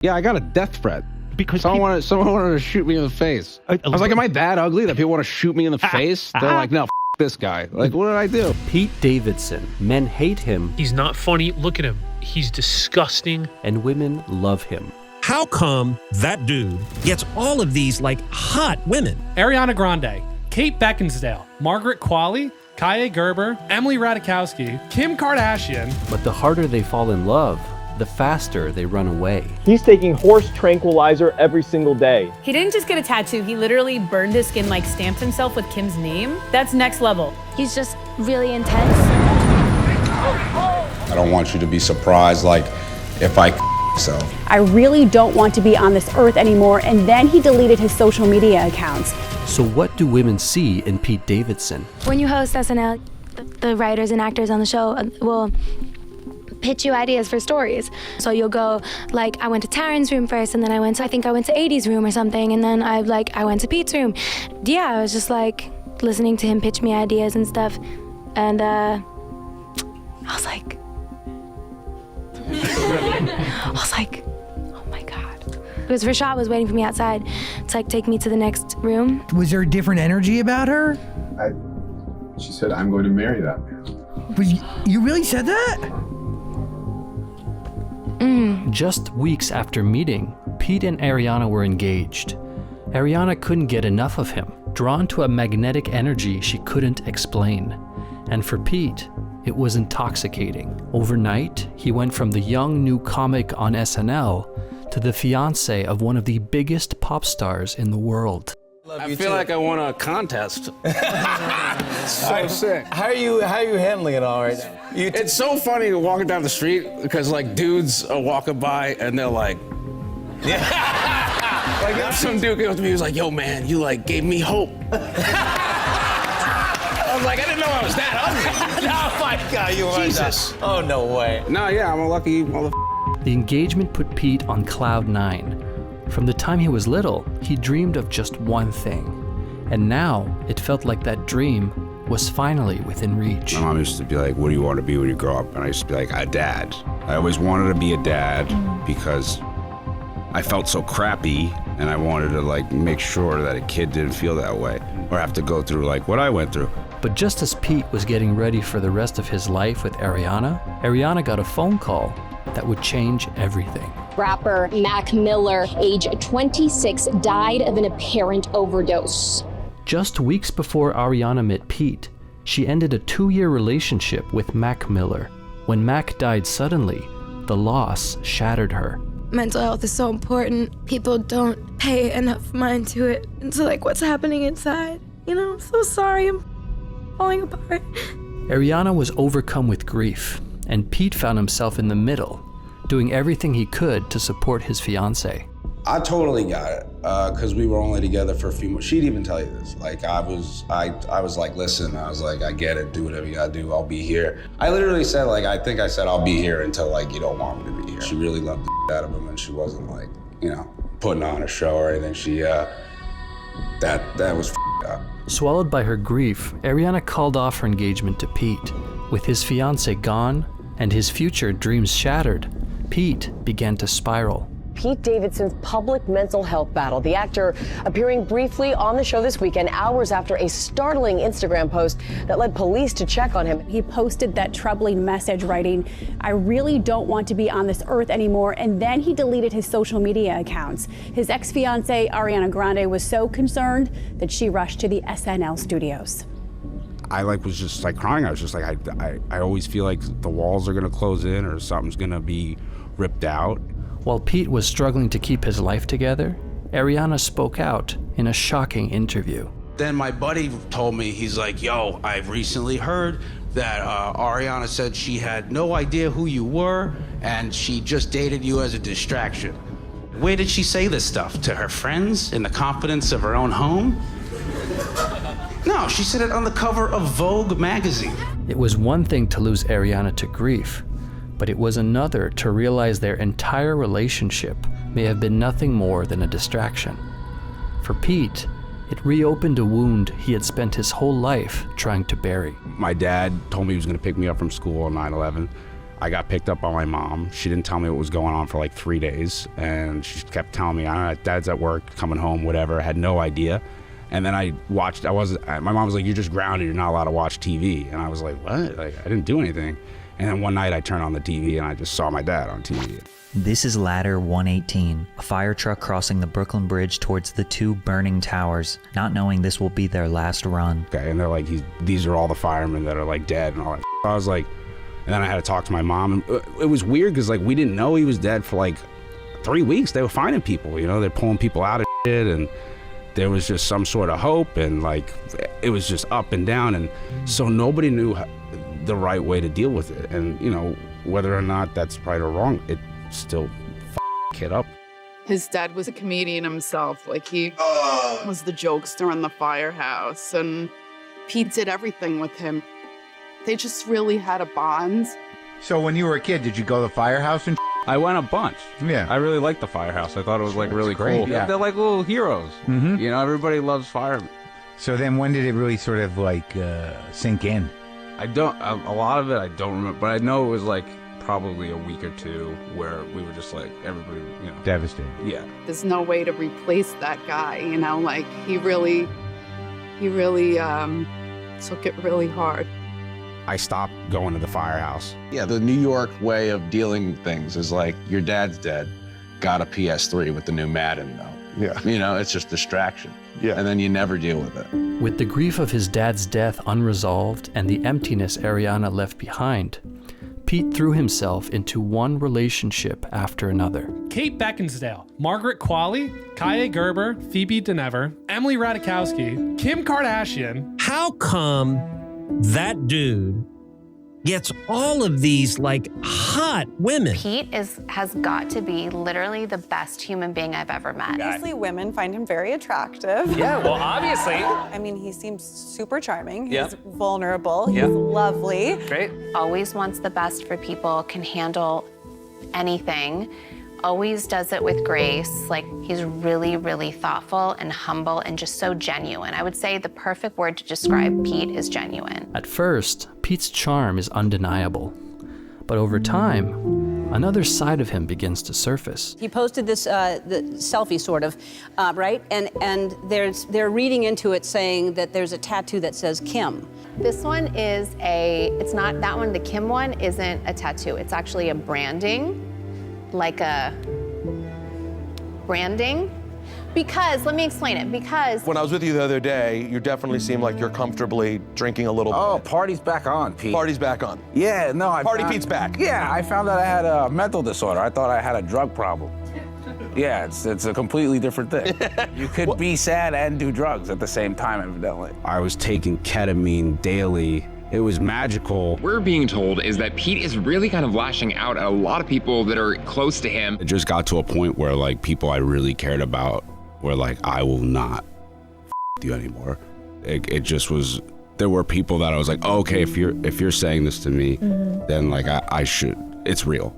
Yeah, I got a death threat. Because someone wanted to shoot me in the face. I was like, am I that ugly that people want to shoot me in the face? They're like, no, this guy. Like, what did I do? Pete Davidson. Men hate him. He's not funny. Look at him. He's disgusting. And women love him. How come that dude gets all of these, like, hot women? Ariana Grande, Kate Beckinsale, Margaret Qualley, Kaya Gerber, Emily Ratajkowski, Kim Kardashian. But the harder they fall in love, the faster they run away. He's taking horse tranquilizer every single day. He didn't just get a tattoo, he literally burned his skin, like stamped himself with Kim's name. That's next level. He's just really intense. I don't want you to be surprised, like, if I so. I really don't want to be on this earth anymore, and then he deleted his social media accounts. So what do women see in Pete Davidson? When you host SNL, the writers and actors on the show will pitch you ideas for stories. So you'll go, like, I went to Taryn's room first, and then I went to 80's room or something, and then I went to Pete's room. Yeah, I was just like listening to him pitch me ideas and stuff, and I was like, oh my God. Because Rashad was waiting for me outside to like take me to the next room. Was there a different energy about her? She said, I'm going to marry that man. You really said that? Just weeks after meeting, Pete and Ariana were engaged. Ariana couldn't get enough of him, drawn to a magnetic energy she couldn't explain. And for Pete, it was intoxicating. Overnight, he went from the young new comic on SNL to the fiancé of one of the biggest pop stars in the world. I feel like I won a contest. So sick. How are you handling it all right now? It's so funny walking down the street because like dudes are walking by and they're like, yeah. Like some dude came up to me, he was like, yo man, you like gave me hope. I was like, I didn't know I was that ugly. Oh my God, you are Jesus. That. Oh, no way. No, yeah, I'm a lucky mother. The engagement put Pete on cloud 9. From the time he was little, he dreamed of just one thing. And now, it felt like that dream was finally within reach. My mom used to be like, what do you want to be when you grow up? And I used to be like, a dad. I always wanted to be a dad because I felt so crappy and I wanted to like make sure that a kid didn't feel that way or have to go through like what I went through. But just as Pete was getting ready for the rest of his life with Ariana got a phone call that would change everything. Rapper Mac Miller, age 26, died of an apparent overdose. Just weeks before Ariana met Pete, she ended a 2-year relationship with Mac Miller. When Mac died suddenly, the loss shattered her. Mental health is so important. People don't pay enough mind to it, into like what's happening inside. You know, I'm so sorry, I'm falling apart. Ariana was overcome with grief, and Pete found himself in the middle, doing everything he could to support his fiancée. I totally got it, because we were only together for a few months. She'd even tell you this. Like, I was like, listen, I was like, I get it, do whatever you gotta do, I'll be here. I literally said, like, I think I said I'll be here until, like, you don't want me to be here. She really loved the out of him, and she wasn't, like, you know, putting on a show or anything. She, that was up. Swallowed by her grief, Ariana called off her engagement to Pete. With his fiancée gone and his future dreams shattered, Pete began to spiral. Pete Davidson's public mental health battle. The actor appearing briefly on the show this weekend, hours after a startling Instagram post that led police to check on him. He posted that troubling message writing, I really don't want to be on this earth anymore, and then he deleted his social media accounts. His ex-fiancée, Ariana Grande, was so concerned that she rushed to the SNL studios. I was just like crying. I was just like, I always feel like the walls are gonna close in or something's gonna be ripped out. While Pete was struggling to keep his life together, Ariana spoke out in a shocking interview. Then my buddy told me, he's like, yo, I've recently heard that Ariana said she had no idea who you were and she just dated you as a distraction. Where did she say this stuff? To her friends in the confidence of her own home? No, she said it on the cover of Vogue magazine. It was one thing to lose Ariana to grief, but it was another to realize their entire relationship may have been nothing more than a distraction. For Pete, it reopened a wound he had spent his whole life trying to bury. My dad told me he was gonna pick me up from school on 9/11. I got picked up by my mom. She didn't tell me what was going on for like 3 days. And she kept telling me, Dad's at work, coming home, whatever. I had no idea. And then I watched, my mom was like, you're just grounded, you're not allowed to watch TV. And I was like, what? Like, I didn't do anything. And then one night I turned on the TV and I just saw my dad on TV. This is Ladder 118, a fire truck crossing the Brooklyn Bridge towards the 2 burning towers, not knowing this will be their last run. Okay, and they're like, these are all the firemen that are like dead and all that. I was like, and then I had to talk to my mom. And it was weird because like we didn't know he was dead for like 3 weeks. They were finding people, you know, they're pulling people out of shit, and there was just some sort of hope, and like it was just up and down, and so nobody knew the right way to deal with it. And you know, whether or not that's right or wrong, it still kid up. His dad was a comedian himself. Like he was the jokester in the firehouse, and Pete did everything with him. They just really had a bond. So when you were a kid, did you go to the firehouse and I went a bunch. Yeah. I really liked the firehouse. I thought it was like really great, cool. yeah. They're like little heroes. Mm-hmm. You know, everybody loves firemen. So then when did it really sort of like sink in? A lot of it I don't remember, but I know it was like probably a week or two where we were just like, everybody, you know. Devastated. Yeah. There's no way to replace that guy, you know, like he really took it really hard. I stopped going to the firehouse. Yeah, the New York way of dealing with things is like, your dad's dead, got a PS3 with the new Madden though. Yeah. You know, it's just distraction. Yeah. And then you never deal with it. With the grief of his dad's death unresolved and the emptiness Ariana left behind, Pete threw himself into one relationship after another. Kate Beckinsale, Margaret Qualley, Kaia Gerber, Phoebe Dynevor, Emily Ratajkowski, Kim Kardashian. How come that dude gets all of these like hot women? Pete has got to be literally the best human being I've ever met. Obviously, women find him very attractive. Yeah, well, obviously. I mean, he seems super charming. Yep. He's vulnerable. Yep. He's lovely. Great. Always wants the best for people, can handle anything. Always does it with grace. Like, he's really, really thoughtful and humble and just so genuine. I would say the perfect word to describe Pete is genuine. At first, Pete's charm is undeniable. But over time, another side of him begins to surface. He posted this the selfie, sort of, right? And they're reading into it saying that there's a tattoo that says Kim. This one is it's not, that one, the Kim one, isn't a tattoo. It's actually a branding. Like a branding, because let me explain it. Because when I was with you the other day, you definitely seem like you're comfortably drinking a little bit. Oh, party's back on, Pete. Party's back on. Yeah, no, Pete's back. Yeah, I found out I had a mental disorder. I thought I had a drug problem. Yeah, it's a completely different thing. You could be sad and do drugs at the same time, evidently. I was taking ketamine daily. It was magical. We're being told is that Pete is really kind of lashing out at a lot of people that are close to him. It just got to a point where like people I really cared about were like, I will not you anymore. It just was, there were people that I was like, oh, okay, if you're saying this to me, then like I should, it's real.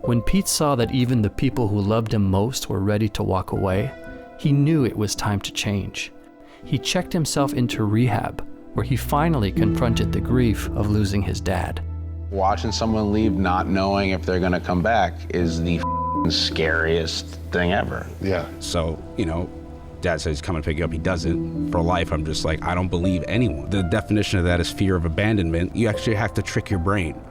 When Pete saw that even the people who loved him most were ready to walk away, he knew it was time to change. He checked himself into rehab, where he finally confronted the grief of losing his dad. Watching someone leave not knowing if they're gonna come back is the scariest thing ever. Yeah. So, you know, Dad says he's coming to pick you up. He doesn't. For life, I'm just like, I don't believe anyone. The definition of that is fear of abandonment. You actually have to trick your brain,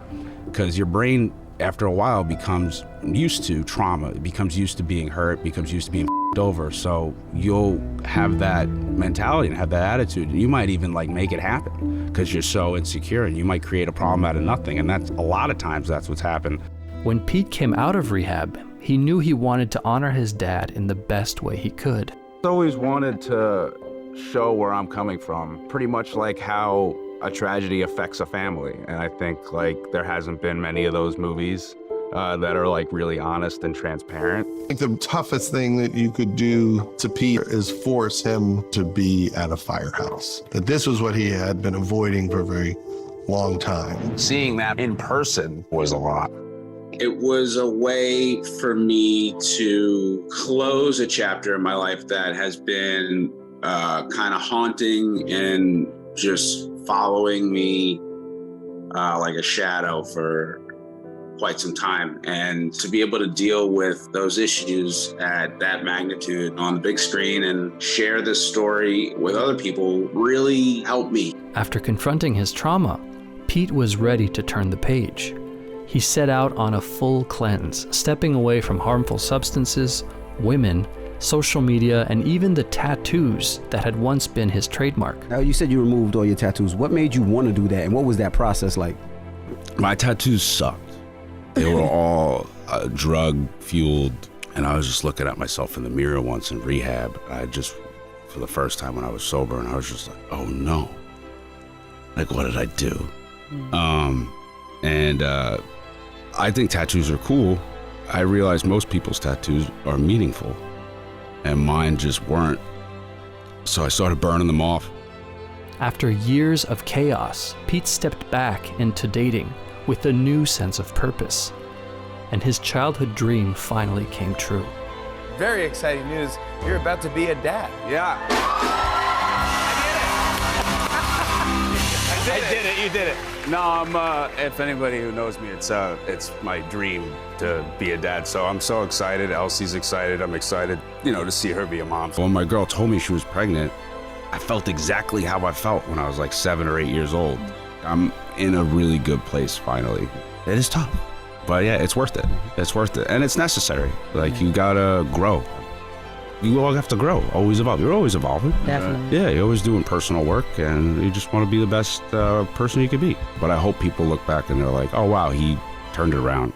because your brain, after a while, becomes used to trauma. It becomes used to being hurt, becomes used to being over. So you'll have that mentality and have that attitude. And you might even like make it happen because you're so insecure, and you might create a problem out of nothing. And that's a lot of times that's what's happened. When Pete came out of rehab, he knew he wanted to honor his dad in the best way he could. I always wanted to show where I'm coming from, pretty much like how a tragedy affects a family. And I think like there hasn't been many of those movies that are like really honest and transparent. I think the toughest thing that you could do to Pete is force him to be at a firehouse. That this was what he had been avoiding for a very long time. Seeing that in person was a lot. It was a way for me to close a chapter in my life that has been kind of haunting and just following me like a shadow for quite some time. And to be able to deal with those issues at that magnitude on the big screen and share this story with other people really helped me. After confronting his trauma, Pete was ready to turn the page. He set out on a full cleanse, stepping away from harmful substances, women, social media, and even the tattoos that had once been his trademark. Now, you said you removed all your tattoos. What made you want to do that, and what was that process like? My tattoos sucked. They were all drug-fueled, and I was just looking at myself in the mirror once in rehab. For the first time when I was sober, and I was just like, oh no. Like, what did I do? I think tattoos are cool. I realize most people's tattoos are meaningful, and mine just weren't. So I started burning them off. After years of chaos, Pete stepped back into dating with a new sense of purpose, and his childhood dream finally came true. Very exciting news. You're about to be a dad. Yeah. I did it. You did it. No, if anybody who knows me, it's my dream to be a dad. So I'm so excited. Elsie's excited. I'm excited, to see her be a mom. When my girl told me she was pregnant, I felt exactly how I felt when I was like 7 or 8 years old. I'm in a really good place finally. It is tough, but yeah, it's worth it. It's worth it, and it's necessary. Like, you gotta grow. You all have to grow, always evolve. You're always evolving. Definitely. Yeah, you're always doing personal work, and you just want to be the best person you can be. But I hope people look back and they're like, oh wow, he turned it around.